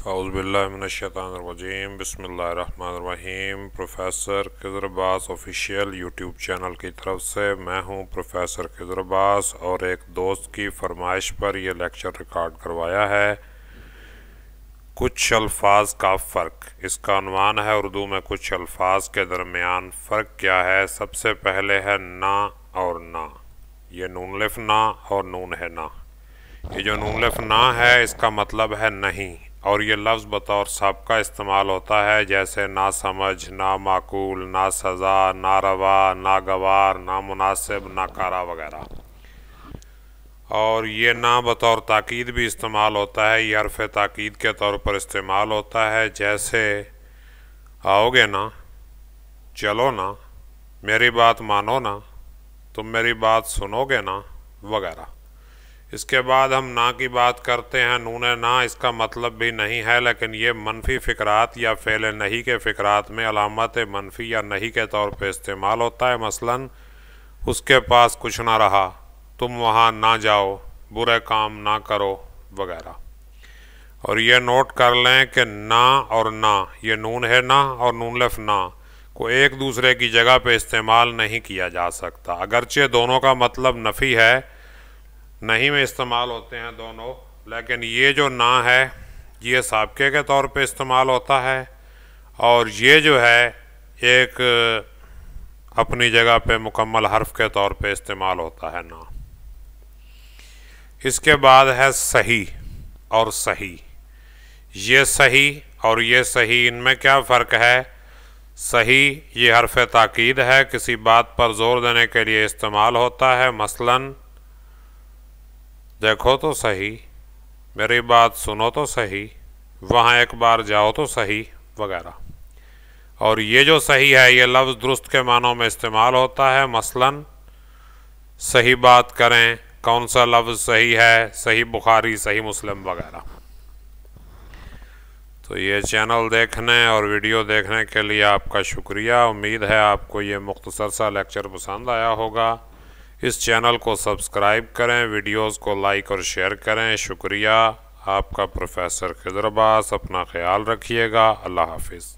اعوذ باللہ من الشیطان الرجیم بسم اللہ الرحمن الرحیم۔ پروفیسر خضر عباس آفیشیل یوٹیوب چینل کی طرف سے میں ہوں پروفیسر خضر عباس، اور ایک دوست کی فرمائش پر یہ لیکچر ریکارڈ کروایا ہے۔ کچھ الفاظ کا فرق، اس کا عنوان ہے اردو میں کچھ الفاظ کے درمیان فرق کیا ہے۔ سب سے پہلے ہے نا اور نا، یہ نون لف نا اور نون ہے نا۔ یہ جو نون لف نا ہے اس کا مطلب ہے نہیں، اور یہ لفظ بطور سابقہ استعمال ہوتا ہے، جیسے نا سمجھ، نا معقول، نا سزا، نا روا، ناگوار، نا مناسب، ناکارہ وغیرہ۔ اور یہ نا بطور تاکید بھی استعمال ہوتا ہے، یہ حرف تاکید کے طور پر استعمال ہوتا ہے، جیسے آؤ گے نا، چلو نا، میری بات مانو نا، تم میری بات سنو گے نا وغیرہ۔ اس کے بعد ہم نا کی بات کرتے ہیں۔ نون نا اس کا مطلب بھی نہیں ہے، لیکن یہ منفی فقرات یا فعل نہیں کے فقرات میں علامت منفی یا نہیں کے طور پہ استعمال ہوتا ہے۔ مثلا اس کے پاس کچھ نہ رہا، تم وہاں نہ جاؤ، برے کام نہ کرو وغیرہ۔ اور یہ نوٹ کر لیں کہ نا اور نا، یہ نون ہے نا اور نون لف نا کو ایک دوسرے کی جگہ پہ استعمال نہیں کیا جا سکتا، اگرچہ دونوں کا مطلب نفی ہے، نہیں میں استعمال ہوتے ہیں دونوں، لیکن یہ جو نا ہے یہ سابقے کے طور پہ استعمال ہوتا ہے، اور یہ جو ہے ایک اپنی جگہ پہ مکمل حرف کے طور پہ استعمال ہوتا ہے نا۔ اس کے بعد ہے صحیح اور صحیح۔ یہ صحیح اور یہ صحیح، ان میں کیا فرق ہے؟ صحیح یہ حرف تاکید ہے، کسی بات پر زور دینے کے لیے استعمال ہوتا ہے، مثلاً دیکھو تو صحیح، میری بات سنو تو صحیح، وہاں ایک بار جاؤ تو صحیح وغیرہ۔ اور یہ جو صحیح ہے یہ لفظ درست کے معنوں میں استعمال ہوتا ہے، مثلاً صحیح بات کریں، کون سا لفظ صحیح ہے؟ صحیح بخاری، صحیح مسلم وغیرہ۔ تو یہ چینل دیکھنے اور ویڈیو دیکھنے کے لیے آپ کا شکریہ۔ امید ہے آپ کو یہ مختصر سا لیکچر پسند آیا ہوگا۔ اس چینل کو سبسکرائب کریں، ویڈیوز کو لائک اور شیئر کریں۔ شکریہ۔ آپ کا پروفیسر خضر عباس، اپنا خیال رکھیے گا۔ اللہ حافظ۔